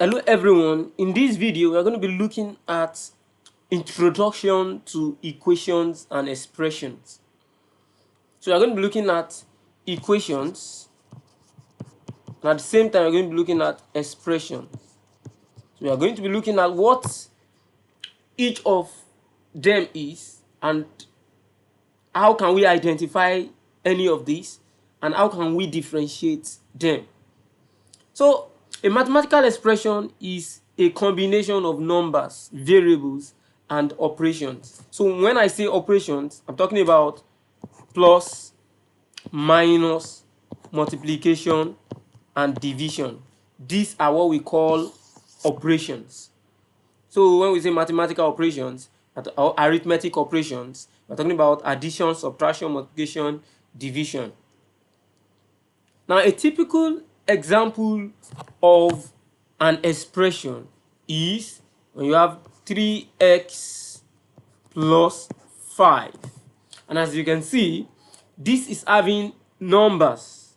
Hello everyone, in this video we are going to be looking at introduction to equations and expressions. So we are going to be looking at equations and at the same time we are going to be looking at expressions. So we are going to be looking at what each of them is and how can we identify any of these and how can we differentiate them. So a mathematical expression is a combination of numbers, variables, and operations. So when I say operations, I'm talking about plus, minus, multiplication, and division. These are what we call operations. So when we say mathematical operations or arithmetic operations, we're talking about addition, subtraction, multiplication, division. Now, a typical example of an expression is when you have 3x plus 5. And as you can see, this is having numbers.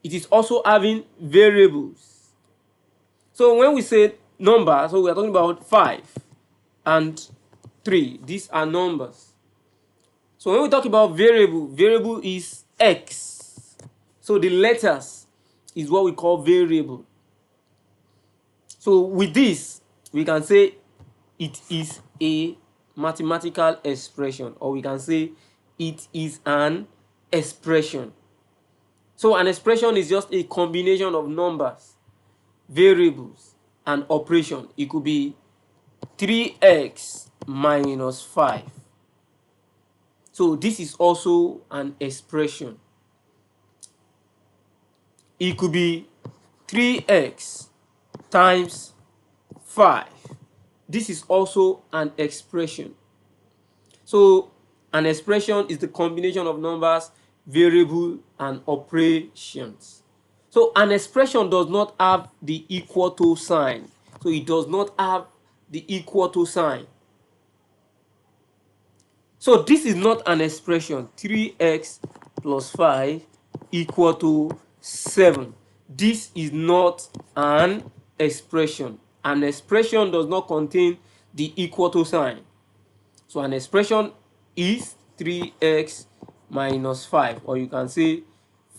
It is also having variables. So when we say numbers, so we are talking about 5 and 3. These are numbers. So when we talk about variable is x. So the letters is what we call variable. So with this, we can say it is a mathematical expression, or we can say it is an expression. So an expression is just a combination of numbers, variables, and operation. It could be 3x minus 5. So this is also an expression. It could be 3x times 5. This is also an expression. So an expression is the combination of numbers, variable, and operations. So an expression does not have the equal to sign. So it does not have the equal to sign. So this is not an expression. 3x plus 5 equal to 7. This is not an expression. An expression does not contain the equal to sign. So an expression is 3x minus 5, or you can say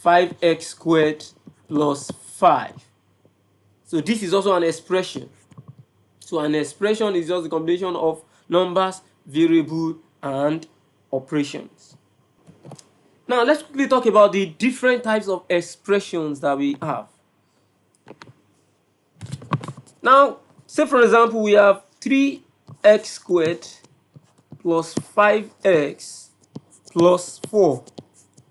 5x squared plus 5. So this is also an expression. So an expression is just a combination of numbers, variable, and operations. Now let's quickly talk about the different types of expressions that we have. Now, say for example, we have 3x squared plus 5x plus 4.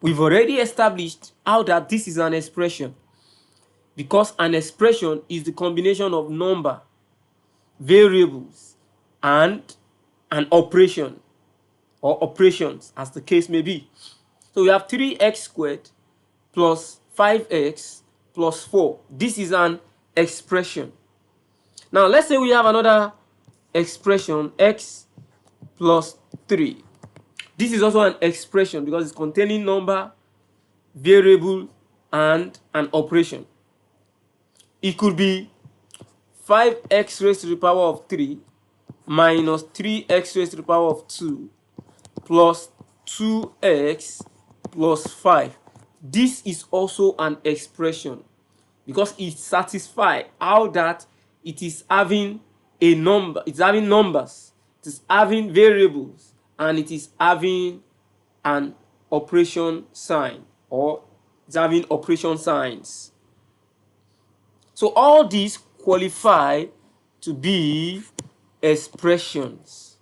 We've already established how that this is an expression, because an expression is the combination of number, variables, and an operation or operations, as the case may be. So we have 3x squared plus 5x plus 4. This is an expression. Now let's say we have another expression, x plus 3. This is also an expression because it's containing number, variable, and an operation. It could be 5x raised to the power of 3 minus 3x raised to the power of 2 plus 2x plus 5. This is also an expression because it satisfies how that it is having a number, it's having numbers, it is having variables, and it is having an operation sign, or it's having operation signs. So all these qualify to be expressions,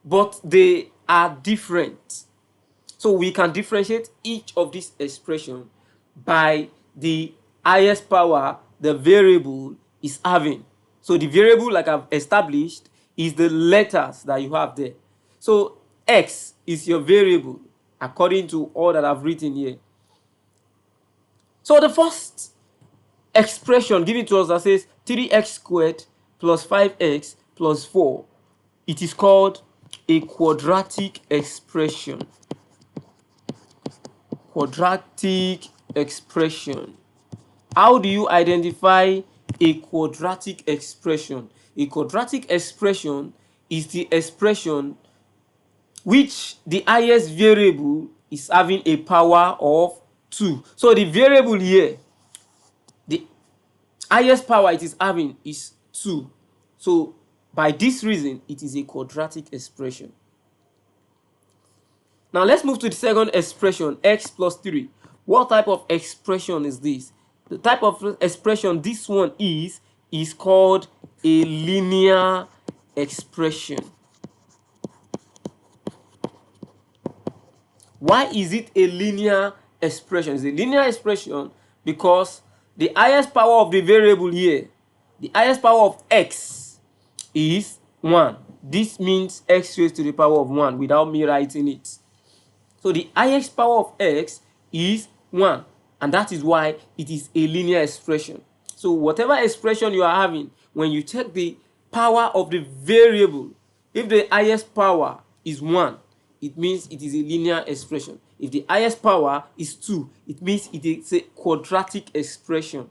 but they are different. So we can differentiate each of these expressions by the highest power the variable is having. So the variable, like I've established, is the letters that you have there. So x is your variable according to all that I've written here. So the first expression given to us that says 3x squared plus 5x plus 4, it is called a quadratic expression. Quadratic expression. How do you identify a quadratic expression? A quadratic expression is the expression which the highest variable is having a power of 2. So the variable here, the highest power it is having is 2. So by this reason, it is a quadratic expression. Now let's move to the second expression, x plus 3. What type of expression is this? The type of expression this one is called a linear expression. Why is it a linear expression? It's a linear expression because the highest power of the variable here, the highest power of x is 1. This means x raised to the power of 1 without me writing it. So the highest power of x is 1, and that is why it is a linear expression. So whatever expression you are having, when you check the power of the variable, if the highest power is 1, it means it is a linear expression. If the highest power is 2, it means it is a quadratic expression.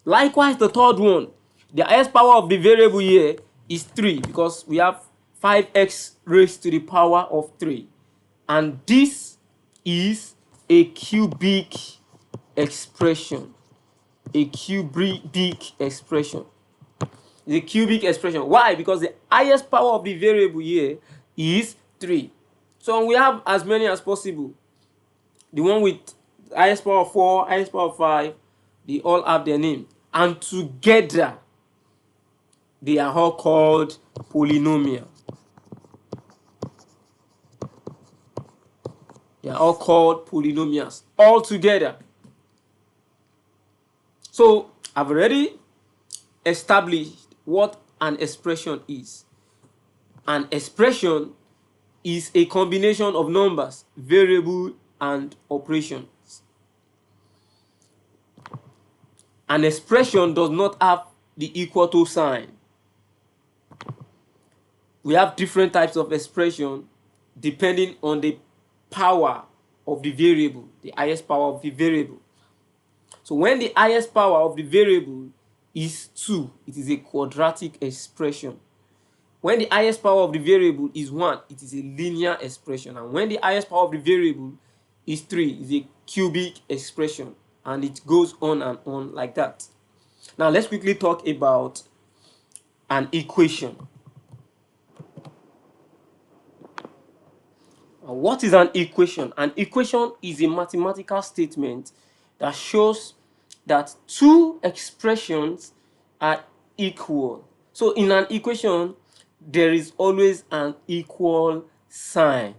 Likewise, the third one, the highest power of the variable here is 3 because we have 5x raised to the power of 3. And this is a cubic expression. A cubic expression. The cubic expression. Why? Because the highest power of the variable here is 3. So we have as many as possible. The one with highest power of 4, highest power of 5, they all have their name. And together, they are all called polynomial. They are all called polynomials all together. So I've already established what an expression is. An expression is a combination of numbers, variable, and operations. An expression does not have the equal to sign. We have different types of expression depending on the power of the variable, the highest power of the variable. So when the highest power of the variable is 2, it is a quadratic expression. When the highest power of the variable is 1, it is a linear expression. And when the highest power of the variable is 3, it is a cubic expression. And it goes on and on like that. Now let's quickly talk about an equation. What is an equation? An equation is a mathematical statement that shows that two expressions are equal. So in an equation, there is always an equal sign.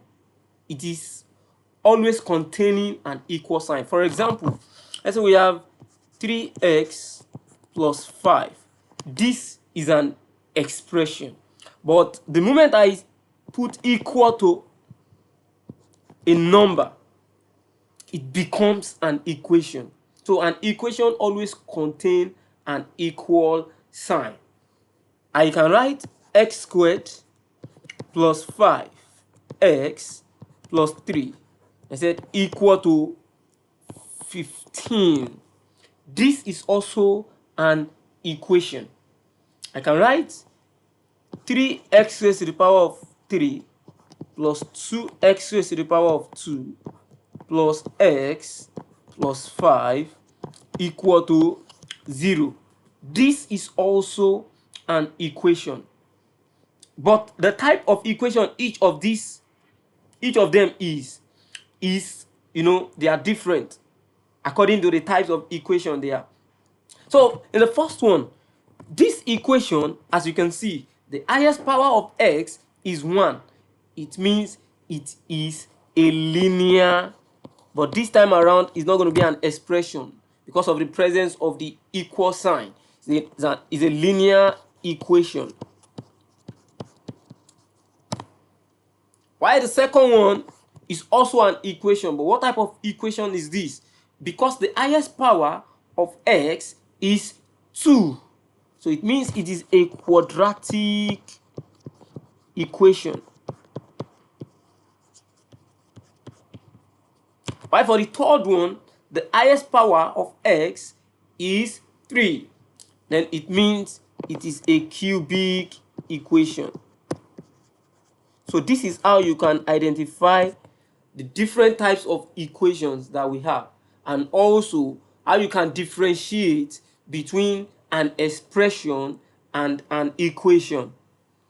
It is always containing an equal sign. For example, let's say we have 3x plus 5. This is an expression. But the moment I put equal to a number, it becomes an equation. So an equation always contains an equal sign. I can write x squared plus 5x plus 3. I said equal to 15. This is also an equation. I can write 3x raised to the power of 3 plus 2x raised to the power of 2 plus x plus 5 equal to 0. This is also an equation. But the type of equation each of them is they are different according to the types of equation they are. So in the first one, this equation, as you can see, the highest power of x is 1. It means it is a linear, but this time around it's not going to be an expression because of the presence of the equal sign. It's a linear equation. While the second one is also an equation, but what type of equation is this? Because the highest power of x is 2. So it means it is a quadratic equation. While for the third one, the highest power of x is 3, then it means it is a cubic equation. So this is how you can identify the different types of equations that we have, and also how you can differentiate between an expression and an equation.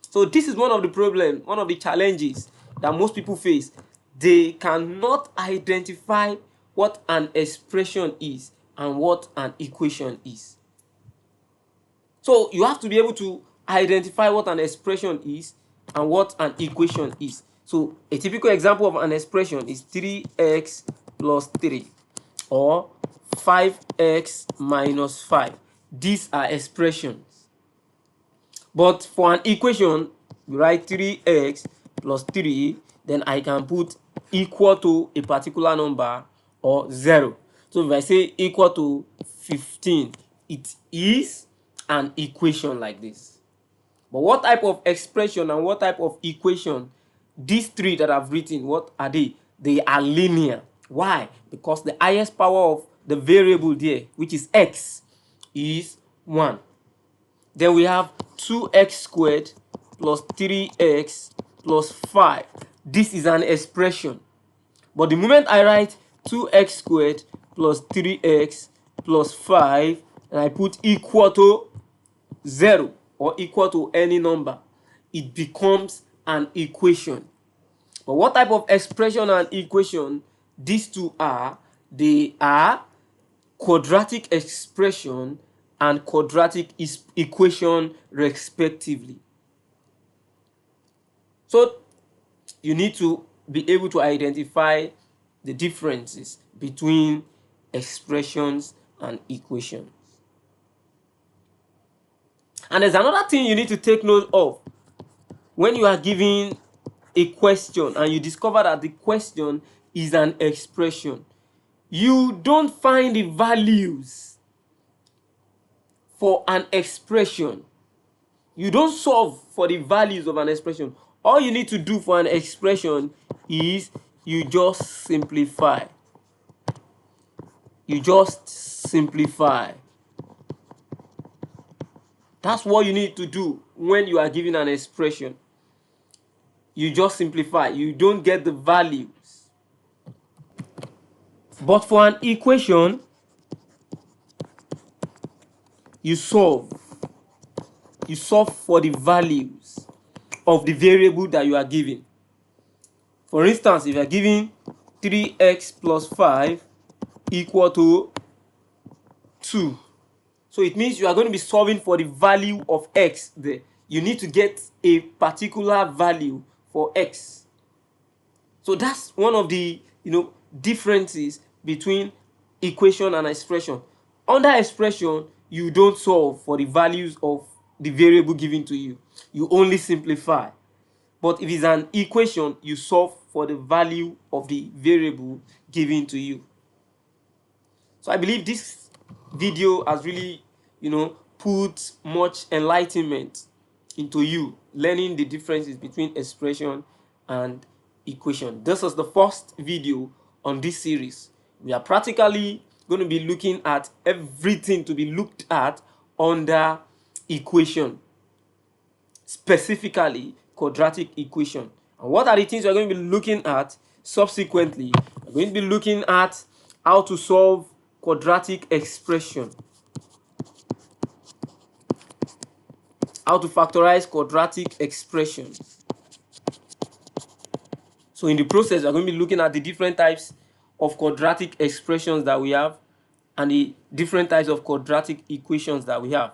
So this is one of the problems, one of the challenges that most people face. They cannot identify what an expression is and what an equation is. So you have to be able to identify what an expression is and what an equation is. So a typical example of an expression is 3x plus 3 or 5x minus 5. These are expressions. But for an equation, we write 3x plus 3, then I can put equal to a particular number or 0. So if I say equal to 15, it is an equation like this. But what type of expression and what type of equation? These three that I've written, what are they? They are linear. Why? Because the highest power of the variable there, which is x, is 1. Then we have 2x squared plus 3x plus 5. This is an expression. But the moment I write 2x squared plus 3x plus 5 and I put equal to 0 or equal to any number, it becomes an equation. But what type of expression and equation these two are? They are quadratic expression and quadratic equation respectively. So you need to be able to identify the differences between expressions and equations. And there's another thing you need to take note of. When you are given a question and you discover that the question is an expression, you don't find the values for an expression. You don't solve for the values of an expression. All you need to do for an expression is you just simplify. You just simplify. That's what you need to do when you are given an expression. You just simplify. You don't get the values. But for an equation, you solve. You solve for the values of the variable that you are given. For instance, if you are given 3x plus 5 equal to 2. So it means you are going to be solving for the value of x there. You need to get a particular value for x. So that's one of the differences between equation and expression. Under expression, you don't solve for the values of the variable given to you. You only simplify. But if it's an equation, you solve for the value of the variable given to you. So I believe this video has really, put much enlightenment into you learning the differences between expression and equation. This is the first video on this series. We are practically going to be looking at everything to be looked at under equation, specifically quadratic equation. And what are the things we're going to be looking at subsequently? We're going to be looking at how to solve quadratic expression, how to factorize quadratic expressions. So in the process, we're going to be looking at the different types of quadratic expressions that we have and the different types of quadratic equations that we have,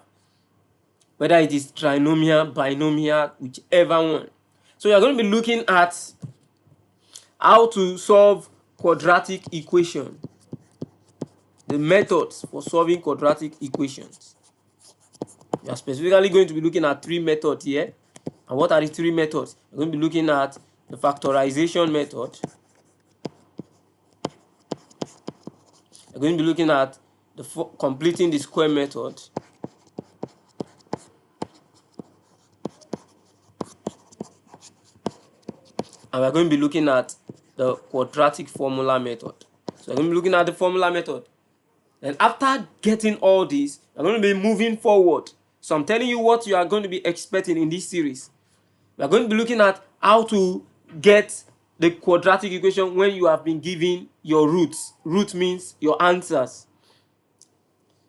whether it is trinomial, binomial, whichever one. So you're going to be looking at how to solve quadratic equation, the methods for solving quadratic equations. We are specifically going to be looking at 3 methods here. And what are the 3 methods? We're going to be looking at the factorization method. We're going to be looking at the completing the square method. And we're going to be looking at the quadratic formula method. So we're going to be looking at the formula method. And after getting all this, we're going to be moving forward. So I'm telling you what you are going to be expecting in this series. We are going to be looking at how to get the quadratic equation when you have been given your roots. Root means your answers.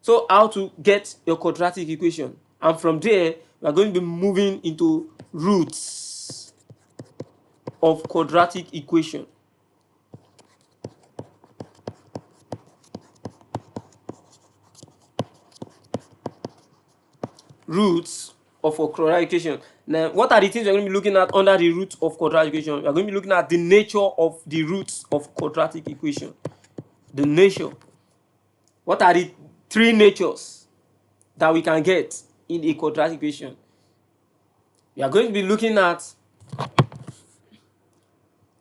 So how to get your quadratic equation. And from there, we are going to be moving into roots of quadratic equation. Roots of a quadratic equation. Now, what are the things we're going to be looking at under the roots of quadratic equation? We're going to be looking at the nature of the roots of quadratic equation. The nature. What are the three natures that we can get in a quadratic equation? We are going to be looking at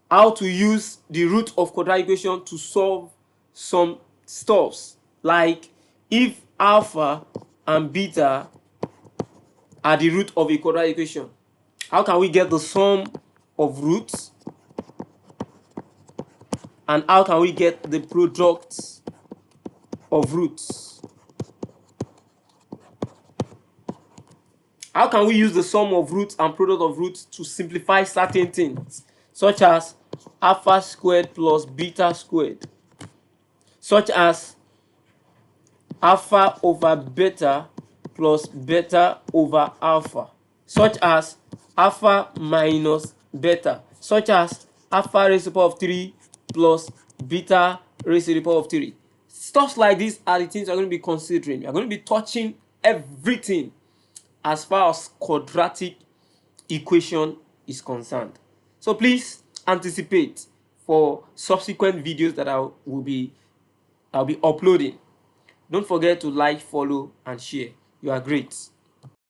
how to use the root of quadratic equation to solve some stuffs, like if alpha and beta are the root of a quadratic equation, how can we get the sum of roots, and how can we get the product of roots? How can we use the sum of roots and product of roots to simplify certain things, such as alpha squared plus beta squared, such as alpha over beta plus beta over alpha, such as alpha minus beta, such as alpha raised to the power of 3 plus beta raised to the power of 3. Stuff like this are the things we're going to be considering. We're going to be touching everything as far as quadratic equation is concerned. So please anticipate for subsequent videos that I'll be uploading. Don't forget to like, follow, and share. You are great.